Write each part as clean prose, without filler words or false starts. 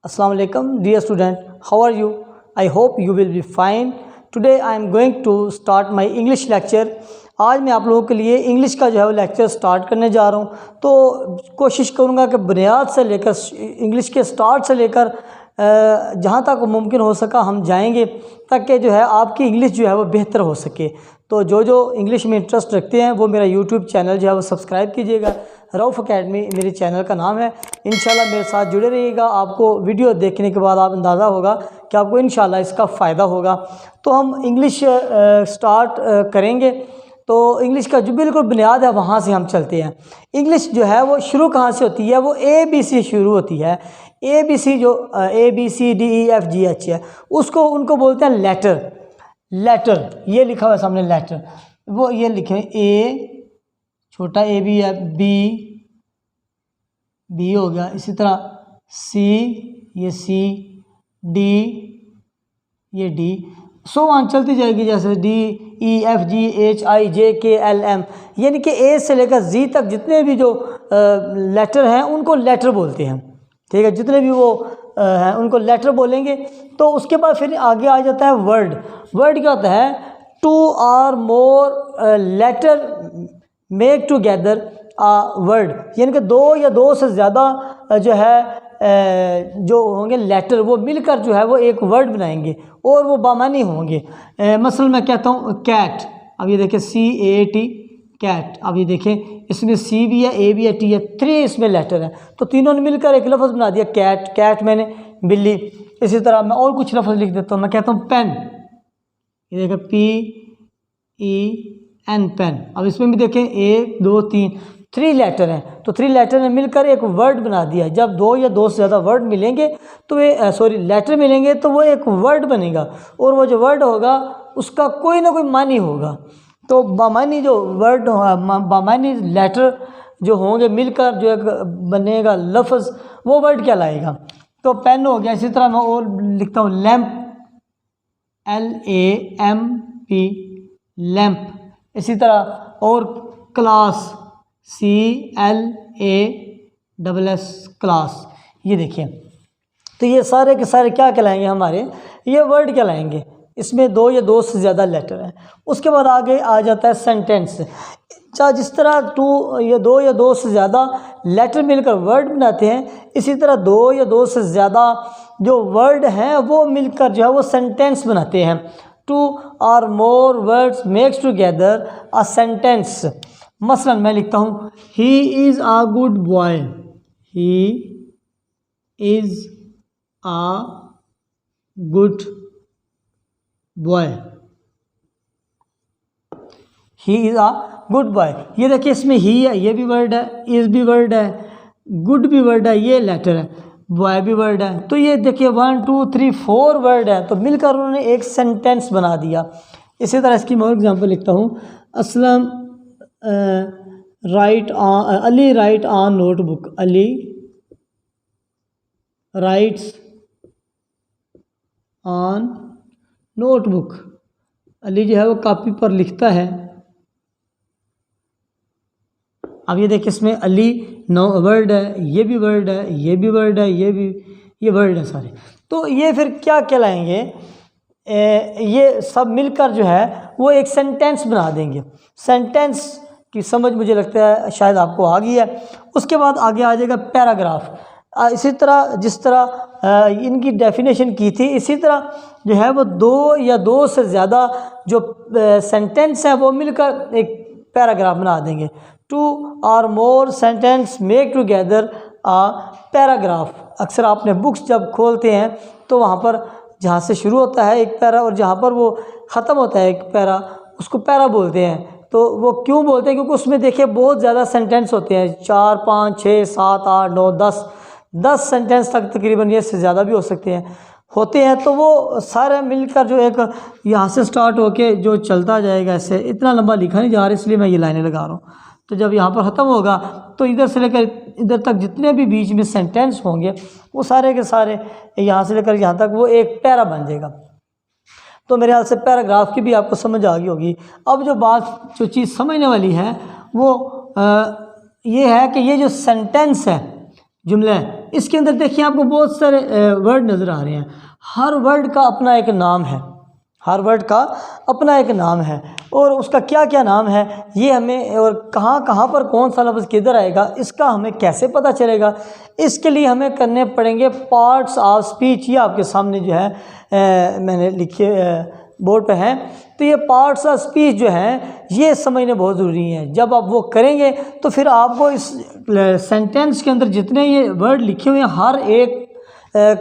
Assalamu alaikum, dear student. How are you? I hope you will be fine. Today I am going to start my English lecture. आज मैं आप लोगों के लिए English का जो है वो लेक्चर स्टार्ट करने जा रहा हूँ। तो कोशिश करूँगा कि बुनियाद से लेकर इंग्लिश के स्टार्ट से लेकर जहाँ तक मुमकिन हो सका हम जाएंगे, ताकि जो है आपकी इंग्लिश जो है वो बेहतर हो सके। तो जो इंग्लिश में इंटरेस्ट रखते हैं वो मेरा यूट्यूब चैनल जो है वो सब्सक्राइब कीजिएगा। रऊफ़ अकेडमी मेरे चैनल का नाम है। इंशाल्लाह मेरे साथ जुड़े रहिएगा। आपको वीडियो देखने के बाद आप अंदाज़ा होगा कि आपको इंशाल्लाह इसका फ़ायदा होगा। तो हम इंग्लिश स्टार्ट करेंगे। तो इंग्लिश का जो बिल्कुल बुनियाद है वहाँ से हम चलते हैं। इंग्लिश जो है वो शुरू कहाँ से होती है? वो ABC से शुरू होती है। ABC जो ABCDEFGH है, उसको उनको बोलते हैं लेटर। ये लिखा हुआ है सामने लेटर, वो ये लिखे A, छोटा A भी है, B हो गया, इसी तरह C, ये C, D, ये D, सो वन चलती जाएगी, जैसे DEFGHIJKLM, यानी कि A से लेकर Z तक जितने भी जो लेटर हैं उनको लेटर बोलते हैं। ठीक है, जितने भी वो हैं उनको लेटर बोलेंगे। तो उसके बाद फिर आगे आ जाता है वर्ड क्या होता है? टू और मोर लेटर मेक टुगेदर वर्ड, यानी कि दो या दो से ज़्यादा जो है जो होंगे लेटर वो मिलकर जो है वो एक वर्ड बनाएंगे और वो बामानी होंगे। मसलन मैं कहता हूँ कैट, अब ये देखें CAT कैट, अब ये देखें इसमें C भी है, A भी है, T है, 3 इसमें लेटर है, तो तीनों ने मिलकर एक लफ्ज़ बना दिया कैट मैंने बिल्ली। इसी तरह मैं और कुछ लफ्ज़ लिख देता हूँ। मैं कहता हूँ पेन, ये देखें PEN पेन। अब इसमें भी देखें 1 2 3 लेटर हैं, तो 3 लेटर ने मिलकर एक वर्ड बना दिया। जब 2 या 2 से ज़्यादा वर्ड मिलेंगे तो लेटर मिलेंगे तो वो एक वर्ड बनेगा, और वो जो वर्ड होगा उसका कोई ना कोई मानी होगा। तो बामानी जो वर्ड बामानी लेटर जो होंगे मिलकर जो एक बनेगा लफ्ज़, वो वर्ड क्या लाएगा? तो पेन हो गया। इसी तरह मैं और लिखता हूँ लैम्प, LAMP लैम्प। इसी तरह और क्लास, CLASS क्लास। ये देखिए, तो ये सारे के सारे क्या कहलाएंगे? हमारे ये वर्ड कहलाएंगे। इसमें 2 या 2 से ज़्यादा लेटर हैं। उसके बाद आगे आ जाता है सेंटेंस। जिस तरह 2 या 2 से ज़्यादा लेटर मिलकर वर्ड बनाते हैं, इसी तरह 2 या 2 से ज़्यादा जो वर्ड हैं वो मिलकर जो है वो सेंटेंस बनाते हैं। 2 or more words makes together a sentence। मसलन मैं लिखता हूँ he is a good boy, he is a good boy, he is a good boy। ये देखिए इसमें ही है, ये भी वर्ड है, इज भी वर्ड है, गुड भी वर्ड है, ये लेटर है, बॉय भी वर्ड है। तो ये देखिए 1 2 3 4 वर्ड है, तो मिलकर उन्होंने एक सेंटेंस बना दिया। इसी तरह इसकी मैं और एग्जाम्पल लिखता हूँ। Aslam Ali right on notebook, Ali rights on notebook, Ali जो है वो कॉपी पर लिखता है। अब ये देखिए इसमें अली वर्ड है, ये भी वर्ड है, ये भी वर्ड है, ये वर्ड है सारे। तो ये फिर क्या कहलाएंगे? ये सब मिलकर जो है वो एक सेंटेंस बना देंगे। सेंटेंस की समझ मुझे लगता है शायद आपको आ गई है। उसके बाद आगे आ जाएगा पैराग्राफ। इसी तरह जिस तरह इनकी डेफिनेशन की थी, इसी तरह जो है वो 2 या 2 से ज़्यादा जो सेंटेंस हैं वो मिलकर एक पैराग्राफ बना देंगे। 2 or more sentence make together a paragraph। अक्सर आपने बुक्स जब खोलते हैं तो वहाँ पर जहाँ से शुरू होता है एक पैरा और जहाँ पर वो ख़त्म होता है एक पैरा, उसको पैरा बोलते हैं। तो वो क्यों बोलते हैं? क्योंकि उसमें देखिए बहुत ज़्यादा सेंटेंस होते हैं, 4 5 6 7 8 9 10 सेंटेंस तक तकरीबन, ये से ज़्यादा भी हो सकते हैं होते हैं। तो वो सारे मिलकर जो एक यहाँ से स्टार्ट होके जो चलता जाएगा, ऐसे इतना लंबा लिखा नहीं जा रहा, इसलिए मैं ये लाइनें लगा रहा हूँ। तो जब यहाँ पर ख़त्म होगा तो इधर से लेकर इधर तक जितने भी बीच में सेंटेंस होंगे वो सारे के सारे यहाँ से लेकर यहाँ तक वो एक पैरा बन जाएगा। तो मेरे ख्याल से पैराग्राफ की भी आपको समझ आ गई होगी। अब जो चीज़ समझने वाली है वो ये है कि ये जो सेंटेंस है जुमला है। इसके अंदर देखिए आपको बहुत सारे वर्ड नज़र आ रहे हैं। हर वर्ड का अपना एक नाम है, हर वर्ड का अपना एक नाम है और उसका क्या क्या नाम है ये हमें, और कहाँ कहाँ पर कौन सा लफ्ज़ किधर आएगा इसका हमें कैसे पता चलेगा। इसके लिए हमें करने पड़ेंगे पार्ट्स ऑफ स्पीच। ये आपके सामने जो है मैंने लिखे बोर्ड पे हैं। तो ये पार्ट्स ऑफ स्पीच जो हैं ये समझने बहुत ज़रूरी है। जब आप वो करेंगे तो फिर आपको इस सेंटेंस के अंदर जितने ये वर्ड लिखे हुए हैं हर एक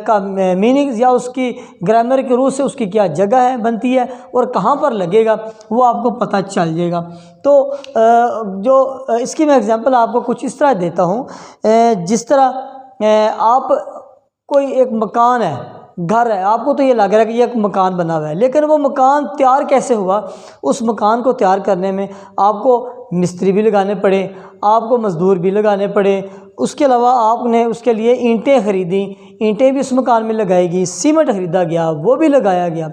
का मीनिंग या उसकी ग्रामर के रूप से उसकी क्या जगह है बनती है और कहाँ पर लगेगा वो आपको पता चल जाएगा। तो जो इसकी मैं एग्जांपल आपको कुछ इस तरह देता हूँ, जिस तरह आप कोई एक मकान है, घर है, आपको तो ये लग रहा है कि ये एक मकान बना हुआ है, लेकिन वो मकान तैयार कैसे हुआ। उस मकान को तैयार करने में आपको मिस्त्री भी लगाने पड़े, आपको मज़दूर भी लगाने पड़े, उसके अलावा आपने उसके लिए ईंटें ख़रीदी, ईंटें भी उस मकान में लगाएगी, सीमेंट ख़रीदा गया वो भी लगाया गया,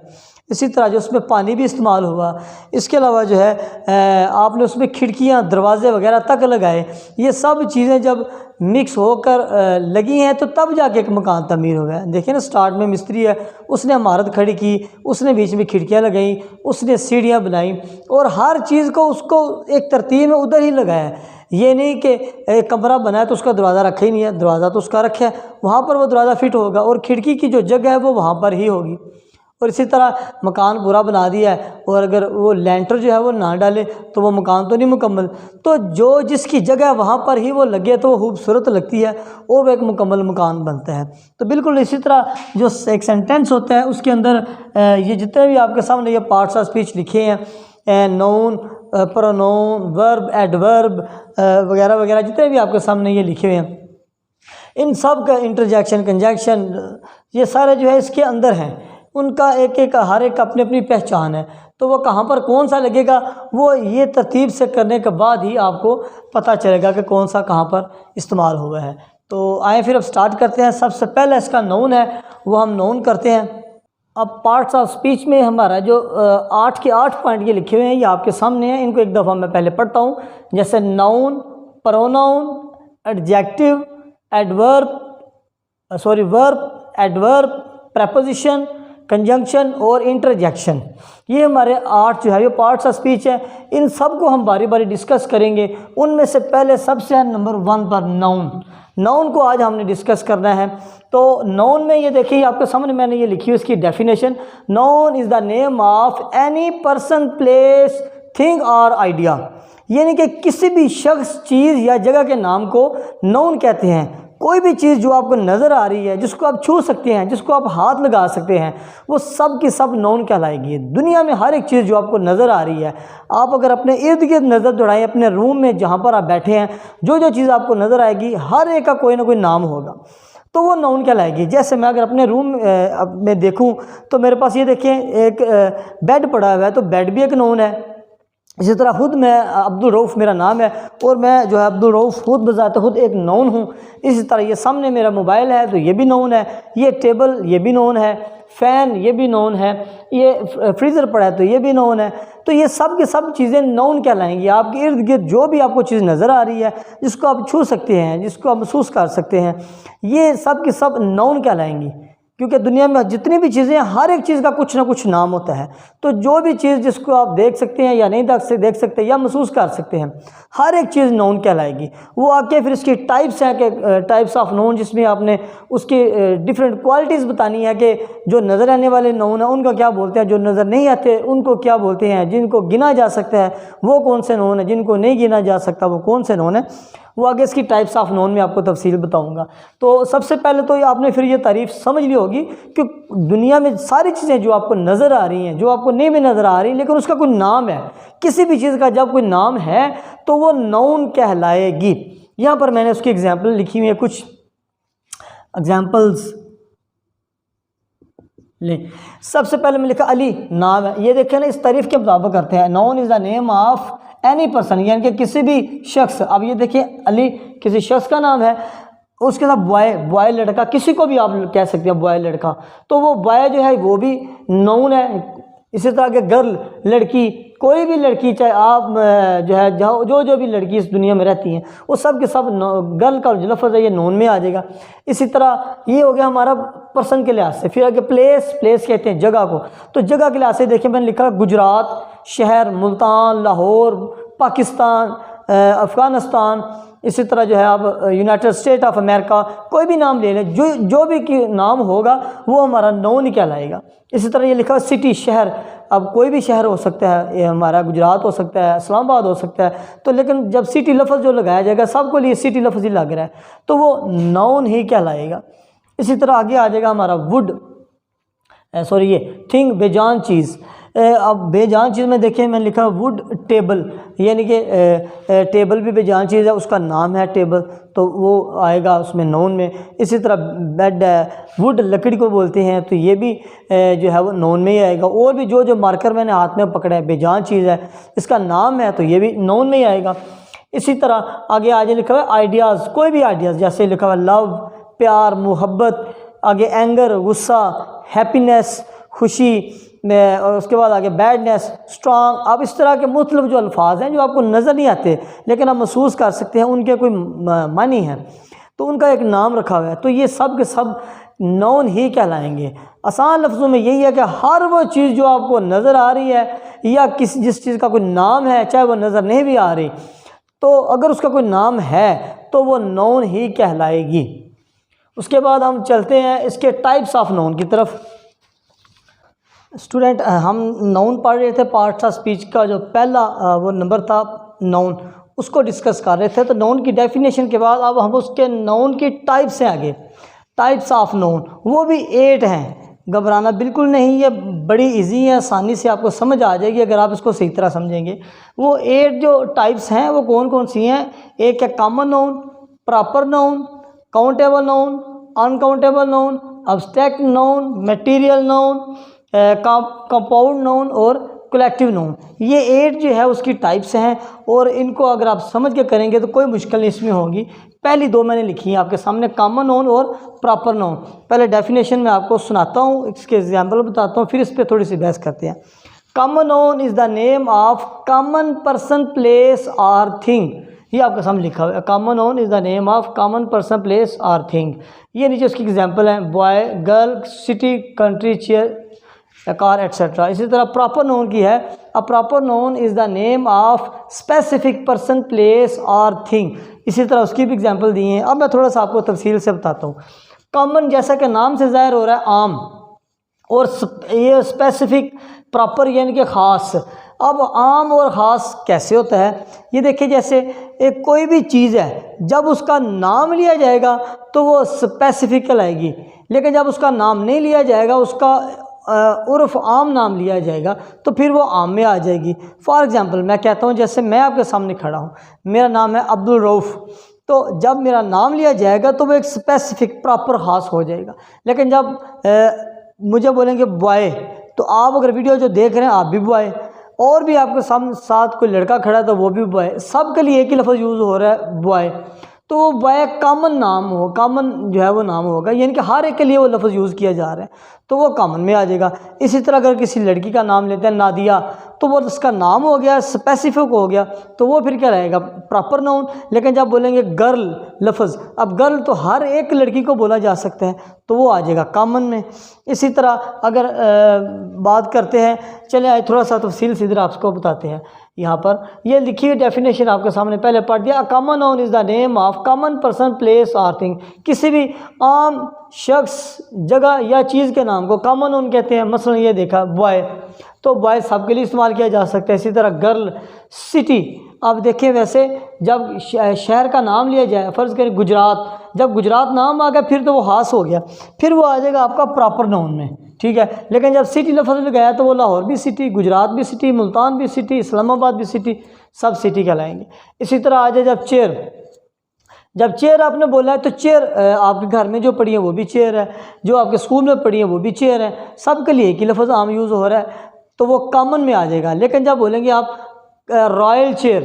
इसी तरह जो उसमें पानी भी इस्तेमाल हुआ। इसके अलावा जो है आपने उसमें खिड़कियां दरवाजे वगैरह तक लगाए। ये सब चीज़ें जब मिक्स होकर लगी हैं तो तब जाके एक मकान तमीर हो गया। देखिए ना, स्टार्ट में मिस्त्री है, उसने इमारत खड़ी की, उसने बीच में खिड़कियां लगाई, उसने सीढ़ियां बनाई और हर चीज़ को उसको एक तरतीब में उधर ही लगाया। ये नहीं कि एक कमरा बनाया तो उसका दरवाज़ा रखा ही नहीं है, दरवाज़ा तो उसका रखा है, वहाँ पर वो दरवाज़ा फिट होगा और खिड़की की जो जगह है वो वहाँ पर ही होगी। और इसी तरह मकान पूरा बना दिया है और अगर वो लेंटर जो है वो ना डाले तो वो मकान तो नहीं मुकम्मल। तो जो जिसकी जगह वहाँ पर ही वो लगे तो वो खूबसूरत लगती है और वो एक मुकम्मल मकान बनता है। तो बिल्कुल इसी तरह जो एक सेंटेंस होता है उसके अंदर ये जितने भी आपके सामने ये पार्ट्स ऑफ स्पीच लिखे हैं, नाउन, प्रोनाउन, वर्ब, एडवर्ब वगैरह वगैरह जितने भी आपके सामने ये लिखे हुए हैं, इन सब का इंटरजेक्शन, कंजंक्शन, ये सारे जो है इसके अंदर हैं। उनका एक एक हर एक अपनी अपनी पहचान है। तो वो कहाँ पर कौन सा लगेगा वो ये तरतीब से करने के बाद ही आपको पता चलेगा कि कौन सा कहाँ पर इस्तेमाल हुआ है। तो आए फिर अब स्टार्ट करते हैं। सबसे पहले इसका नाउन है वो हम नाउन करते हैं। अब पार्ट्स ऑफ स्पीच में हमारा जो 8 के 8 पॉइंट ये लिखे हुए हैं ये आपके सामने हैं। इनको एक दफ़ा मैं पहले पढ़ता हूँ। जैसे noun, pronoun, adjective, verb, adverb, preposition, conjunction और इंटरजेक्शन, ये हमारे 8 जो है ये पार्ट्स ऑफ स्पीच है। इन सब को हम बारी बारी डिस्कस करेंगे। उनमें से पहले सबसे है नंबर 1 पर नाउन। नाउन को आज हमने डिस्कस करना है। तो नाउन में ये देखिए आपके सामने मैंने ये लिखी हुई इसकी definition. Noun is the name of any person, place, thing और आइडिया, यानी कि किसी भी शख्स, चीज़ या जगह के नाम को नाउन कहते हैं। कोई भी चीज़ जो आपको नज़र आ रही है, जिसको आप छू सकते हैं, जिसको आप हाथ लगा सकते हैं, वो सब की सब नाउन कहलाएगी। दुनिया में हर एक चीज़ जो आपको नज़र आ रही है, आप अगर अपने इर्द गिर्द नज़र दौड़ाएं, अपने रूम में जहाँ पर आप बैठे हैं, जो जो चीज़ आपको नज़र आएगी हर एक का कोई ना कोई नाम होगा, तो वो नाउन कहलाएगी। जैसे मैं अगर अपने रूम में देखूँ तो मेरे पास ये देखें एक बेड पड़ा हुआ है, तो बेड भी एक नाउन है। इसी तरह खुद मैं अब्दुल रऊफ़ मेरा नाम है और मैं जो है अब्दुल रऊफ़ खुद बजाते खुद एक नाउन हूँ। इसी तरह ये सामने मेरा मोबाइल है तो ये भी नाउन है, ये टेबल ये भी नाउन है, फ़ैन ये भी नाउन है, ये फ्रीज़र पड़ा है तो ये भी नाउन है। तो ये सब की सब चीज़ें नाउन कहलाएंगी। आपके इर्द गिर्द जो भी आपको चीज़ नज़र आ रही है, जिसको आप छू सकते हैं, जिसको आप महसूस कर सकते हैं, ये सब की सब नाउन कहलाएंगी। क्योंकि दुनिया में जितनी भी चीज़ें, हर एक चीज़ का कुछ ना कुछ नाम होता है। तो जो भी चीज़ जिसको आप देख सकते हैं या नहीं देख सकते या महसूस कर सकते हैं, हर एक चीज़ नाउन कहलाएगी। वो आके फिर इसकी टाइप्स हैं कि टाइप्स ऑफ नाउन, जिसमें आपने उसकी डिफरेंट क्वालिटीज़ बतानी है कि जो नज़र आने वाले नाउन हैं उनको क्या बोलते हैं, जो नज़र नहीं आते उनको क्या बोलते हैं, जिनको गिना जा सकता है वो कौन से नाउन है, जिनको नहीं गिना जा सकता वो कौन से नाउन है, वो आगे इसकी टाइप्स ऑफ नाउन में आपको तफसील बताऊंगा। तो सबसे पहले तो आपने फिर ये तारीफ़ समझ ली होगी कि दुनिया में सारी चीज़ें जो आपको नज़र आ रही हैं, जो आपको नहीं भी नज़र आ रही लेकिन उसका कोई नाम है, किसी भी चीज़ का जब कोई नाम है तो वो नाउन कहलाएगी। यहाँ पर मैंने उसकी एग्जाम्पल लिखी हुई है, कुछ एग्जाम्पल्स ले। सबसे पहले मैं लिखा अली, नाम है। ये देखें ना, इस तारीफ़ के मुताबिक करते हैं। Noun is the name of any person, यानी कि किसी भी शख्स। अब ये देखिए अली किसी शख्स का नाम है, उसके साथ बॉय लड़का, किसी को भी आप कह सकते हैं बॉय लड़का, तो वो बॉय जो है वो भी नाउन है। इसी तरह के गर्ल लड़की, कोई भी लड़की, चाहे आप जो है जो भी लड़की इस दुनिया में रहती हैं, वो सब के सब गर्ल का जो लफ्ज़ है ये नोन में आ जाएगा। इसी तरह ये हो गया हमारा पर्सन के लिहाज से। फिर आगे प्लेस कहते हैं जगह को, तो जगह के लिहाज से देखिए मैंने लिखा गुजरात, शहर मुल्तान, लाहौर, पाकिस्तान, अफ़गानिस्तान, इसी तरह जो है आप यूनाइटेड स्टेट ऑफ अमेरिका, कोई भी नाम ले लें, जो भी नाम होगा वो हमारा नोन ही कहलाएगा। इसी तरह ये लिखा सिटी, शहर, अब कोई भी शहर हो सकता है, ये हमारा गुजरात हो सकता है, इस्लामाबाद हो सकता है, तो लेकिन जब सिटी लफ्ज़ जो लगाया जाएगा सबको लिए सिटी लफ्ज़ ही लग रहा है तो वो नोन ही कहलाएगा। इसी तरह आगे आ जाएगा हमारा वुड, ये थिंग, बेजान चीज़। अब बेजान चीज़ में देखिए मैंने लिखा वुड टेबल, यानी कि टेबल भी बेजान चीज़ है, उसका नाम है टेबल, तो वो आएगा उसमें नोन में। इसी तरह बेड है, वुड लकड़ी को बोलते हैं, तो ये भी जो है वो नोन में ही आएगा। और भी जो मार्कर मैंने हाथ में पकड़ा है बेजान चीज़ है, इसका नाम है, तो ये भी नोन में ही आएगा। इसी तरह आगे आगे लिखा हुआ है आइडियाज़, कोई भी आइडियाज़, जैसे लिखा हुआ लव, प्यार, मोहब्बत, आगे एंगर, गुस्सा, हैप्पीनेस, खुशी में, और उसके बाद आगे बैडनेस, स्ट्रांग। अब इस तरह के मुख्तलिफ जो अल्फाज हैं जो आपको नज़र नहीं आते लेकिन आप महसूस कर सकते हैं, उनके कोई मानी है, तो उनका एक नाम रखा हुआ है, तो ये सब के सब नोन ही कहलाएंगे। आसान लफ्ज़ों में यही है कि हर वो चीज़ जो आपको नज़र आ रही है या जिस चीज़ का कोई नाम है, चाहे वो नज़र नहीं भी आ रही, तो अगर उसका कोई नाम है तो वो नोन ही कहलाएगी। उसके बाद हम चलते हैं इसके टाइप्स ऑफ नोन की तरफ। स्टूडेंट, हम नाउन पढ़ रहे थे, पार्ट्स ऑफ स्पीच का जो पहला वो नंबर था नाउन, उसको डिस्कस कर रहे थे। तो नाउन की डेफिनेशन के बाद अब हम उसके नाउन की टाइप्स हैं, आगे टाइप्स ऑफ नाउन, वो भी 8 हैं। घबराना बिल्कुल नहीं, ये बड़ी इजी है, आसानी से आपको समझ आ जाएगी अगर आप इसको सही तरह समझेंगे। वो 8 जो टाइप्स हैं वो कौन कौन सी हैं? एक है common noun, proper noun, countable noun, uncountable noun, abstract noun, material noun, compound noun और कलेक्टिव नाउन। ये 8 जो है उसकी टाइप्स हैं, और इनको अगर आप समझ के करेंगे तो कोई मुश्किल नहीं इसमें होगी। पहली 2 मैंने लिखी हैं आपके सामने, कॉमन नाउन और प्रॉपर नाउन। पहले डेफिनेशन में आपको सुनाता हूँ, इसके एग्जाम्पल बताता हूँ, फिर इस पर थोड़ी सी बहस करते हैं। Common noun is the name of common person, place और थिंग। ये आपके सामने लिखा हुआ है, common noun is the name of common person, place और थिंग। ये नीचे उसकी एग्जाम्पल हैं, boy, girl, city, country, chair, car, etcetera. इसी तरह प्रॉपर नाउन की है, a proper noun is the name of specific person, place और थिंग। इसी तरह उसकी भी एग्जांपल दी हैं। अब मैं थोड़ा सा आपको तफसील से बताता हूँ। कॉमन, जैसा कि नाम से ज़ाहिर हो रहा है, आम, और ये स्पेसिफिक, प्रॉपर यानी कि ख़ास। अब आम और ख़ास कैसे होता है? ये देखिए, जैसे एक कोई भी चीज़ है, जब उसका नाम लिया जाएगा तो वो स्पेसिफिक कहलाएगी, लेकिन जब उसका नाम नहीं लिया जाएगा, उसका उर्फ आम नाम लिया जाएगा, तो फिर वो आम में आ जाएगी। फॉर एग्ज़ाम्पल मैं कहता हूँ, जैसे मैं आपके सामने खड़ा हूँ, मेरा नाम है अब्दुल रऊफ़, तो जब मेरा नाम लिया जाएगा तो वो एक स्पेसिफिक प्रॉपर ख़ास हो जाएगा। लेकिन जब मुझे बोलेंगे बॉय, तो आप अगर वीडियो जो देख रहे हैं आप भी बॉय, और भी आपके साथ कोई लड़का खड़ा है तो वो भी बॉय, सब के लिए एक ही लफ्ज़ यूज़ हो रहा है, बॉय। तो वो बॉय कॉमन नाम हो, कॉमन जो है वो नाम होगा, यानी कि हर एक के लिए वो लफ्ज़ यूज़ किया जा रहा है, तो वो कॉमन में आ जाएगा। इसी तरह अगर किसी लड़की का नाम लेते हैं नादिया, तो वो उसका नाम हो गया, स्पेसिफिक हो गया, तो वो फिर क्या रहेगा? Proper noun. लेकिन जब बोलेंगे गर्ल लफ्ज़, अब गर्ल तो हर एक लड़की को बोला जा सकता है, तो वो आ जाएगा कॉमन में। इसी तरह अगर बात करते हैं, चले आए थोड़ा सा तफसील से इधर आपको बताते हैं। यहाँ पर ये लिखी हुई डेफिनेशन आपके सामने पहले पढ़ दिया। Common noun is the name of common person, place और थिंग। किसी भी आम शख्स, जगह या चीज़ के नाम को कॉमन नाउन कहते हैं। मसलन ये देखा बॉय, तो बॉय सबके लिए इस्तेमाल किया जा सकता है। इसी तरह गर्ल, सिटी। अब देखिए, वैसे जब शहर का नाम लिया जाए, फ़र्ज़ करें गुजरात, जब गुजरात नाम आ गया फिर तो वो खास हो गया, फिर वो आ जाएगा आपका प्रॉपर नाउन में, ठीक है। लेकिन जब सिटी लफ्ज़ लगाया तो वो लाहौर भी सिटी, गुजरात भी सिटी, मुल्तान भी सिटी, इस्लामाबाद भी सिटी, सब सिटी कहलाएंगे। इसी तरह आ जाए जब चेयर आपने बोला है, तो चेयर आपके घर में जो पड़ी है वो भी चेयर है, जो आपके स्कूल में पड़ी है वो भी चेयर है, सब के लिए एक ही लफ्ज़ आम यूज़ हो रहा है, तो वो कॉमन में आ जाएगा। लेकिन जब बोलेंगे आप रॉयल चेयर,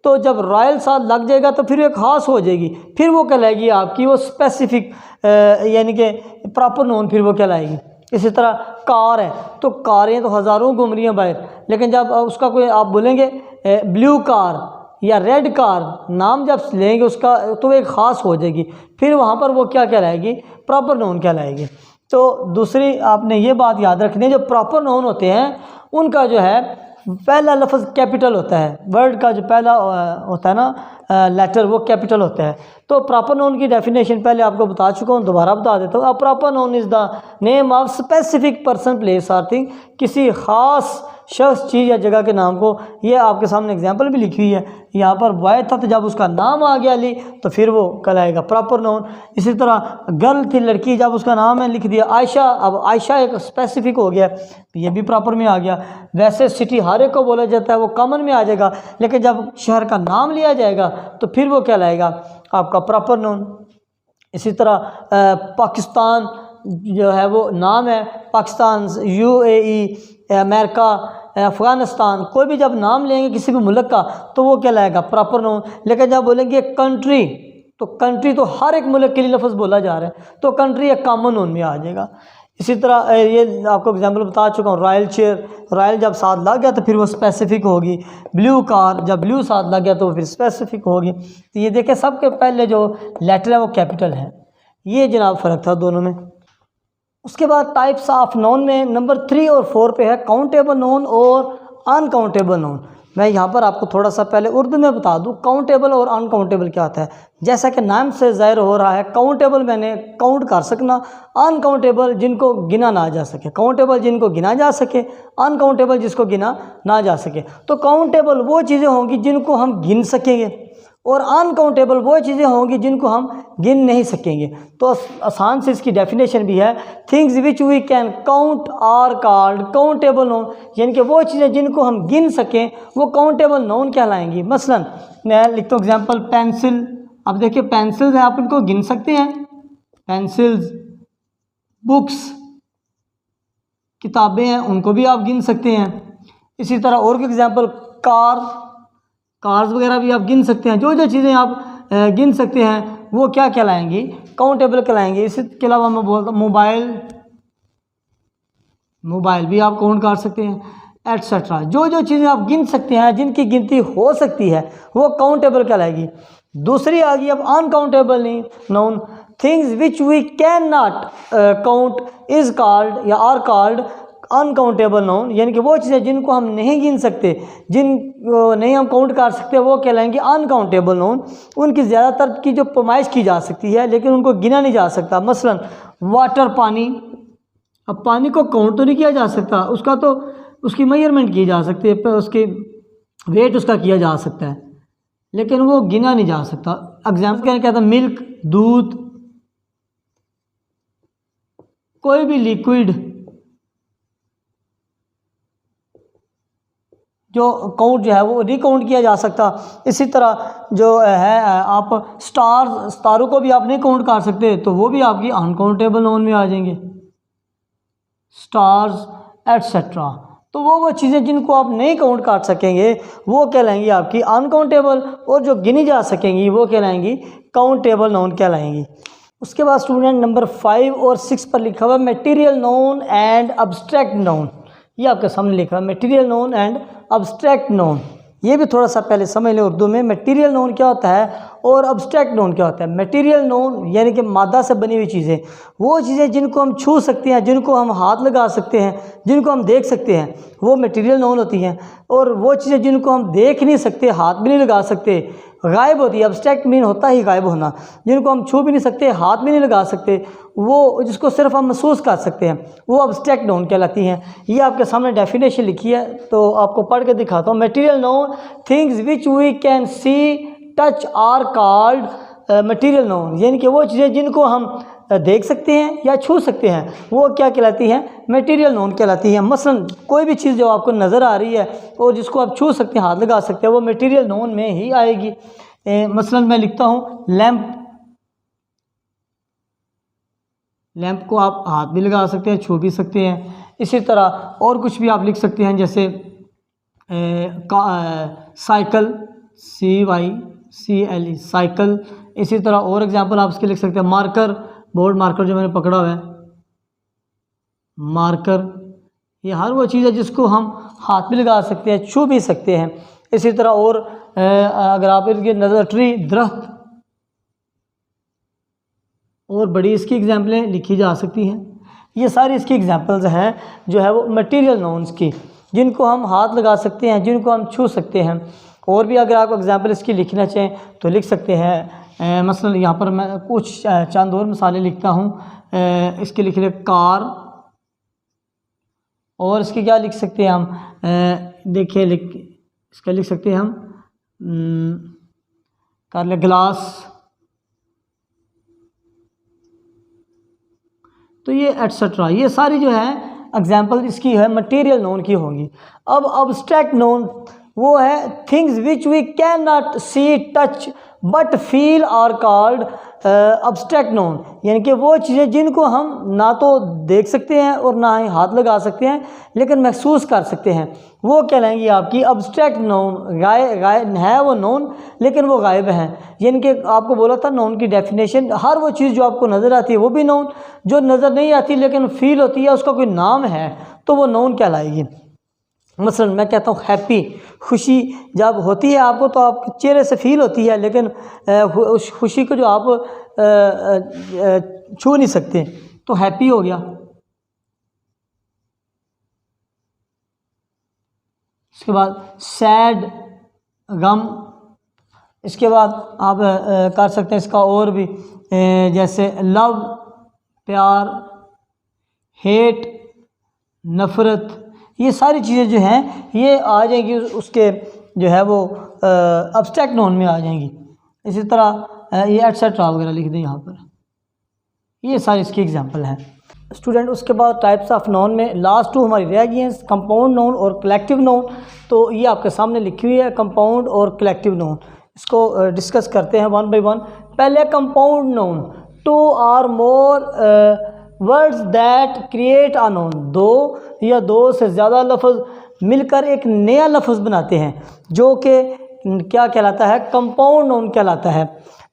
तो जब रॉयल साथ लग जाएगा तो फिर एक ख़ास हो जाएगी, फिर वो कहलाएगी आपकी वो स्पेसिफिक, यानी कि प्रॉपर नाउन, फिर वो कहलाएगी। इसी तरह कार है तो कारें तो हज़ारों घूम रही हैं बाहर, लेकिन जब उसका कोई आप बोलेंगे ब्लू कार या रेड कार, नाम जब लेंगे उसका तो एक ख़ास हो जाएगी, फिर वहाँ पर वो क्या कहलाएगी, प्रॉपर नाउन कहलाएगी। तो दूसरी आपने ये बात याद रखनी है, जो प्रॉपर नाउन होते हैं उनका जो है पहला लफ्ज़ कैपिटल होता है, वर्ड का जो पहला होता है ना लेटर वो कैपिटल होता है। तो प्रॉपर नाउन की डेफिनेशन पहले आपको बता चुका हूँ, दोबारा बता देता हूँ। A proper noun is the name of specific person, place और थिंग, किसी ख़ास शख्स, चीज़ या जगह के नाम को, ये आपके सामने एग्जांपल भी लिखी हुई है, यहाँ पर बॉय था तो जब उसका नाम आ गया अली तो फिर वो कहलाएगा प्रॉपर नाउन। इसी तरह गर्ल थी, लड़की, जब उसका नाम है लिख दिया आयशा, अब आयशा एक स्पेसिफिक हो गया, ये भी प्रॉपर में आ गया। वैसे सिटी हर एक को बोला जाता है, वो कॉमन में आ जाएगा, लेकिन जब शहर का नाम लिया जाएगा तो फिर वो कहलाएगा आपका प्रॉपर नाउन। इसी तरह पाकिस्तान जो है वो नाम है, पाकिस्तान, UAE, अमेरिका, अफ़गानिस्तान, कोई भी जब नाम लेंगे किसी भी मुल्क का तो वो कहलाएगा प्रॉपर नाउन। लेकिन जब बोलेंगे कंट्री, तो कंट्री तो हर एक मुल्क के लिए लफ्ज़ बोला जा रहा है, तो कंट्री एक कॉमन नाउन में आ जाएगा। इसी तरह ये आपको एग्जांपल बता चुका हूँ, रॉयल चेयर, रॉयल जब साथ लग गया तो फिर वो स्पेसिफिक होगी। ब्लू कार, जब ब्लू साथ लग गया तो फिर स्पेसिफिक होगी। तो ये देखें, सबके पहले जो लेटर है वो कैपिटल है, ये जनाब फ़र्क था दोनों में। उसके बाद टाइप्स ऑफ नाउन में नंबर 3 और 4 पे है काउंटेबल नाउन और अनकाउंटेबल नाउन। मैं यहाँ पर आपको थोड़ा सा पहले उर्दू में बता दूँ काउंटेबल और अनकाउंटेबल क्या होता है। जैसा कि नाम से ज़ाहिर हो रहा है, काउंटेबल मैंने काउंट कर सकना, अनकाउंटेबल जिनको गिना ना जा सके, काउंटेबल जिनको गिना जा सके, अनकाउंटेबल जिसको गिना ना जा सके। तो काउंटेबल वो चीज़ें होंगी जिनको हम गिन सकेंगे, और अनकाउंटेबल वो चीज़ें होंगी जिनको हम गिन नहीं सकेंगे। तो आसान से इसकी डेफिनेशन भी है, things which we can count are called countable noun, यानी कि वो चीज़ें जिनको हम गिन सकें वो काउंटेबल नाउन कहलाएंगी। मसलन मैं लिखता हूँ एग्जांपल, पेंसिल। अब देखिए पेंसिल्स हैं, आप इनको गिन सकते हैं, पेंसिल्स। बुक्स, किताबें हैं, उनको भी आप गिन सकते हैं। इसी तरह और भी एग्जांपल, कार्स वगैरह भी आप गिन सकते हैं। जो जो चीज़ें आप गिन सकते हैं वो क्या कहलाएंगी, काउंटेबल कहलाएंगे। इसके अलावा मैं बोलता हूँ मोबाइल भी आप काउंट कर सकते हैं, एटसेट्रा। जो जो चीज़ें आप गिन सकते हैं, जिनकी गिनती हो सकती है, वो काउंटेबल कहलाएगी। दूसरी आ गई अब uncountable noun, things which we can not count is called या आर कॉल्ड अनकाउंटेबल नाउन, यानी कि वो चीज़ें जिनको हम नहीं गिन सकते, जिन नहीं हम काउंट कर सकते, वो कहलाएंगे अनकाउंटेबल नाउन। उनकी ज़्यादातर की जो पैमाइश की जा सकती है लेकिन उनको गिना नहीं जा सकता। मसलन वाटर, पानी। अब पानी को काउंट तो नहीं किया जा सकता, उसका तो उसकी मेजरमेंट की जा सकती है, उसकी वेट उसका किया जा सकता है, लेकिन वो गिना नहीं जा सकता। एग्जाम्पल क्या था, मिल्क, दूध, कोई भी लिक्विड जो काउंट जो है वो नहीं काउंट किया जा सकता। इसी तरह जो है आप स्टार्स, सितारों को भी आप नहीं काउंट कर सकते, तो वो भी आपकी अनकाउंटेबल नाउन में आ जाएंगे, स्टार्स एटसेट्रा। तो वो चीज़ें जिनको आप नहीं काउंट कर सकेंगे वो कहलाएंगी आपकी अनकाउंटेबल, और जो गिनी जा सकेंगी वो कहलाएंगी काउंटेबल नाउन कहलाएंगी। उसके बाद स्टूडेंट नंबर 5 और 6 पर लिखा हुआ material noun and abstract noun. ये आपके सामने लिखा है material noun and abstract noun. ये भी थोड़ा सा पहले समझ लें उर्दू में, मटेरियल नाउन क्या होता है और अब्स्ट्रैक्ट नाउन क्या होता है। मटेरियल नाउन यानी कि मादा से बनी हुई चीज़ें, वो चीज़ें जिनको हम छू सकते हैं, जिनको हम हाथ लगा सकते हैं, जिनको हम देख सकते हैं, वो मटेरियल नाउन होती हैं। और वो चीज़ें जिनको हम देख नहीं सकते, हाथ भी नहीं लगा सकते, गायब होती है। अब्स्ट्रैक्ट मीन होता ही गायब होना, जिनको हम छू भी नहीं सकते, हाथ भी नहीं लगा सकते, वो जिसको सिर्फ हम महसूस कर सकते हैं, वो अब्स्ट्रैक्ट नाउन कहलाती हैं। ये आपके सामने डेफिनेशन लिखी है, तो आपको पढ़ के दिखाता हूँ। Material noun, things which we can see, touch are called material noun, यानी कि वो चीज़ें जिनको हम देख सकते हैं या छू सकते हैं, वो क्या कहलाती हैं, मटेरियल नाउन कहलाती हैं। मसलन कोई भी चीज़ जो आपको नज़र आ रही है और जिसको आप छू सकते हैं, हाथ लगा सकते हैं, वो मटेरियल नाउन में ही आएगी। मसलन मैं लिखता हूँ लैंप। लैंप को आप हाथ भी लगा सकते हैं, छू भी सकते हैं। इसी तरह और कुछ भी आप लिख सकते हैं, जैसे साइकिल, CYCLE साइकिल। इसी तरह और एग्जांपल आप इसके लिख सकते हैं, मार्कर, बोर्ड मार्कर जो मैंने पकड़ा हुआ है, मार्कर, ये हर वो चीज़ है जिसको हम हाथ में लगा सकते हैं, छू भी सकते हैं। इसी तरह और अगर आप इनके नज़र ट्री, दरख्त, और बड़ी इसकी एग्जाम्पलें लिखी जा सकती हैं। ये सारी इसकी एग्जाम्पल्स हैं जो है वो मटेरियल नाउन्स की, जिनको हम हाथ लगा सकते हैं, जिनको हम छू सकते हैं। और भी अगर आप एग्जाम्पल इसकी लिखना चाहें तो लिख सकते हैं। मसलन यहाँ पर मैं कुछ चंद और मिसालें लिखता हूँ। इसके लिख ले कार, और इसके क्या लिख सकते हैं हम, देखिए इसका लिख सकते हैं हम कर ले ग्लास। तो ये एटसेट्रा, ये सारी जो है एग्जाम्पल इसकी है मटेरियल नोन की होंगी। अब अब्स्ट्रैक्ट नोन वो है things which we can not see, touch but feel are called abstract noun, यानी कि वो चीज़ें जिनको हम ना तो देख सकते हैं और ना ही हाथ लगा सकते हैं लेकिन महसूस कर सकते हैं, वो कहलाएंगी आपकी अब्स्ट्रैक्ट नोन। गायब है वो नोन लेकिन वो गायब हैं। यानी कि आपको बोला था नोन की डेफिनेशन, हर वो चीज़ जो आपको नज़र आती है वो भी नोन, जो नज़र नहीं आती लेकिन फील होती है, उसका कोई नाम है तो वो नोन कहलाएगी। मसलन मैं कहता हूँ हैप्पी, खुशी जब होती है आपको तो आपके चेहरे से फील होती है, लेकिन उस खुशी को जो आप छू नहीं सकते, तो हैप्पी हो गया। इसके बाद सैड, गम। इसके बाद आप कर सकते हैं इसका और भी, जैसे लव, प्यार, हेट, नफ़रत, ये सारी चीज़ें जो हैं ये आ जाएंगी उसके जो है वो अब्स्ट्रैक्ट नोन में आ जाएंगी। इसी तरह ये एटसेट्रा वगैरह लिख दें यहाँ पर, ये सारी इसकी एग्जांपल हैं स्टूडेंट। उसके बाद टाइप्स ऑफ नोन में लास्ट टू हमारी रह गई हैं, कंपाउंड नोन और कलेक्टिव नोन। तो ये आपके सामने लिखी हुई है कंपाउंड और कलेक्टिव नोन, इसको डिस्कस करते हैं वन बाय वन। पहले compound noun, two or more words that create a noun, दो या दो से ज़्यादा लफ्ज़ मिलकर एक नया लफ्ज़ बनाते हैं, जो कि क्या कहलाता है, कंपाउंड नोन कहलाता है।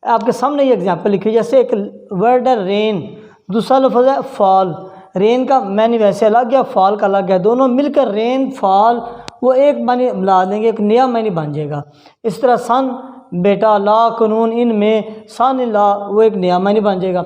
आपके सामने ये एग्जांपल लिखी, जैसे एक वर्ड है रेन, दूसरा लफ्ज़ है फॉल। रेन का मैंने वैसे अलग है, फॉल का अलग है, दोनों मिलकर रेन फॉल वो एक मानी मिला देंगे, एक नया मानी बन जाएगा। इस तरह सन, बेटा, ला, कानून, इनमें, सन ला, वो एक नया मानी बन जाएगा।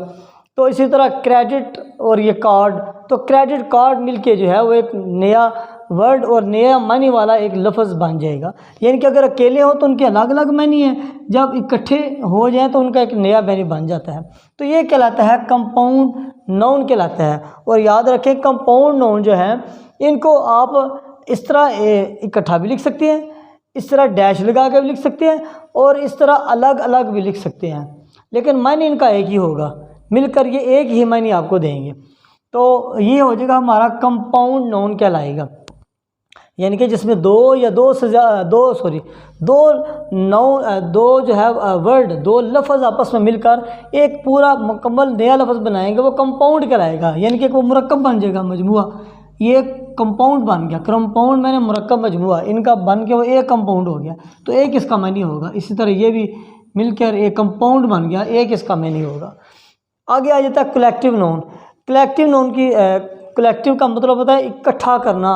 तो इसी तरह क्रेडिट और ये कार्ड, तो क्रेडिट कार्ड मिलके जो है वो एक नया वर्ड और नया मानी वाला एक लफ्ज़ बन जाएगा। यानी कि अगर अकेले हो तो उनके अलग अलग मानी है, जब इकट्ठे हो जाएं तो उनका एक नया मानी बन जाता है। तो ये कहलाता है कंपाउंड नाउन कहलाता है। और याद रखें कंपाउंड नाउन जो है इनको आप इस तरह इकट्ठा भी लिख सकते हैं, इस तरह डैश लगा के भी लिख सकते हैं, और इस तरह अलग अलग भी लिख सकते हैं, लेकिन मानी इनका एक ही होगा, मिलकर ये एक ही मानी आपको देंगे। तो ये हो जाएगा हमारा कंपाउंड नाउन कहलाएगा, यानी कि जिसमें दो या दो से ज़्यादा दो जो है वर्ड, दो लफ्ज़ आपस में मिलकर एक पूरा मुकम्मल नया लफ्ज़ बनाएंगे, वो कंपाउंड कहलाएगा। यानी कि वो मुरक्कब बन जाएगा, मजमुआ, ये कंपाउंड बन गया। कंपाउंड मैंने मुरक्कब मजमुआ, इनका बन के वो एक कंपाउंड हो गया, तो एक इसका मानी होगा। इसी तरह ये भी मिलकर एक कंपाउंड बन गया, एक इसका मानी होगा। आगे आ जाता है कलेक्टिव नोन। कलेक्टिव नोन की कलेक्टिव का मतलब होता है इकट्ठा करना,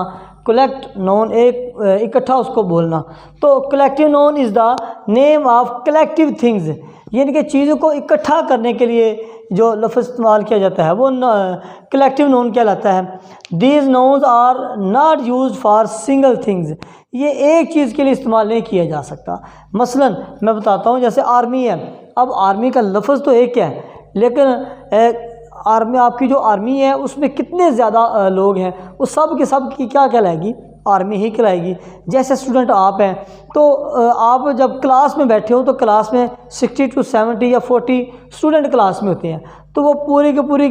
कलेक्ट नोन एक इकट्ठा उसको बोलना। तो collective known is the name of collective things, यानी कि चीज़ों को इकट्ठा करने के लिए जो लफ्ज़ इस्तेमाल किया जाता है वो कलेक्टिव नोन कहलाता है। These nouns are not use for single things, ये एक चीज़ के लिए इस्तेमाल नहीं किया जा सकता। मसलन मैं बताता हूँ, जैसे आर्मी है, अब आर्मी का लफ्ज़ तो एक है, लेकिन आर्मी, आपकी जो आर्मी है उसमें कितने ज़्यादा लोग हैं, वो सब के सब की क्या कहलाएगी, आर्मी ही कहलाएगी। जैसे स्टूडेंट आप हैं, तो आप जब क्लास में बैठे हो तो क्लास में 60 to 70 या 40 स्टूडेंट क्लास में होते हैं, तो वो पूरी की पूरी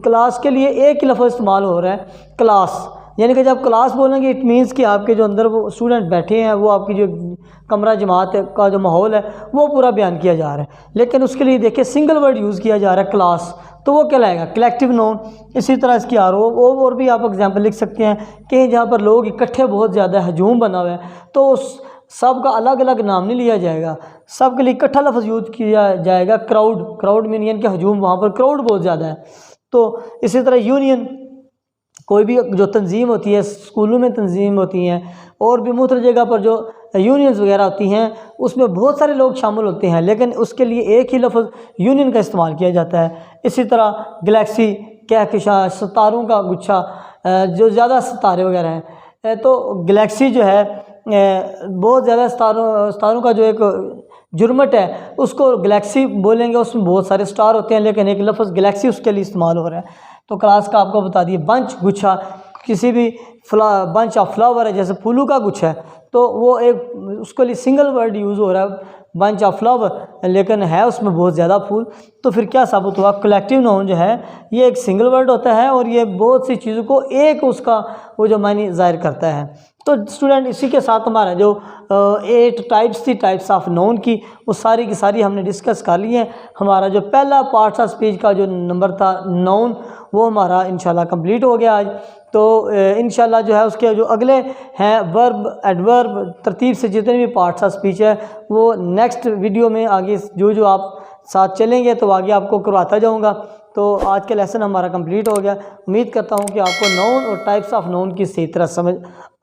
क्लास के लिए एक ही लफ्ज़ इस्तेमाल हो रहा है, क्लास। यानी कि जब क्लास बोलेंगे इट मीन्स कि आपके जो अंदर वो स्टूडेंट बैठे हैं, वो आपकी जो कमरा जमात का जो माहौल है वो पूरा बयान किया जा रहा है। लेकिन उसके लिए देखिए सिंगल वर्ड यूज़ किया जा रहा है, क्लास, तो वो कहलाएगा कलेक्टिव नोन। इसी तरह इसकी और भी आप एग्जांपल लिख सकते हैं कि जहाँ पर लोग इकट्ठे बहुत ज़्यादा हजूम बना हुआ है, तो सब का अलग अलग नाम नहीं लिया जाएगा, सब के लिए इकट्ठा लफ्ज़ यूज़ किया जाएगा। क्राउड मीन यानी कि हजूम, वहाँ पर क्राउड बहुत ज़्यादा है। तो इसी तरह यूनियन, कोई भी जो तंजीम होती है, स्कूलों में तंजीम होती हैं और भी मुख्तलिफ जगह पर जो यूनियंस वगैरह होती हैं, उसमें बहुत सारे लोग शामिल होते हैं, लेकिन उसके लिए एक ही लफ्ज़ यूनियन का इस्तेमाल किया जाता है। इसी तरह गैलेक्सी, कहकशां, सितारों का गुच्छा, जो ज़्यादा सितारे वगैरह हैं, तो गैलेक्सी जो है बहुत ज़्यादा सितारों का जो एक जुर्मट है उसको गैलेक्सी बोलेंगे। उसमें बहुत सारे स्टार होते हैं, लेकिन एक लफ्ज़ गैलेक्सी उसके लिए इस्तेमाल हो रहा है। तो क्लास का आपको बता दिए, बंच, गुच्छा, किसी भी बंच ऑफ फ्लावर है, जैसे फूलों का गुच्छा है, तो वो एक उसके लिए सिंगल वर्ड यूज़ हो रहा है, बंच ऑफ फ्लावर, लेकिन है उसमें बहुत ज़्यादा फूल। तो फिर क्या साबित हुआ, कलेक्टिव नाउन जो है ये एक सिंगल वर्ड होता है और ये बहुत सी चीज़ों को एक उसका वो जो मायने ज़ाहिर करता है। तो स्टूडेंट, इसी के साथ हमारा जो 8 टाइप्स थी, टाइप्स ऑफ नाउन की, वो सारी की सारी हमने डिस्कस कर ली है। हमारा जो पहला पार्ट्स ऑफ स्पीच का जो नंबर था नाउन, वो हमारा इंशाल्लाह कंप्लीट हो गया आज। तो इंशाल्लाह जो है उसके जो अगले हैं वर्ब, एडवर्ब, तरतीब से जितने भी पार्ट्स ऑफ स्पीच है वो नेक्स्ट वीडियो में आगे जो आप साथ चलेंगे तो आगे आपको करवाता जाऊँगा। तो आज का लेसन हमारा कंप्लीट हो गया। उम्मीद करता हूँ कि आपको नाउन और टाइप्स ऑफ नाउन की सही तरह समझ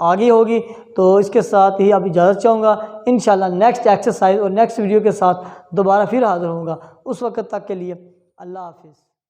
आ गई होगी। तो इसके साथ ही अब इजाज़त चाहूँगा। इंशाल्लाह नेक्स्ट एक्सरसाइज और नेक्स्ट वीडियो के साथ दोबारा फिर हाज़िर होऊंगा। उस वक्त तक के लिए अल्लाह हाफिज़।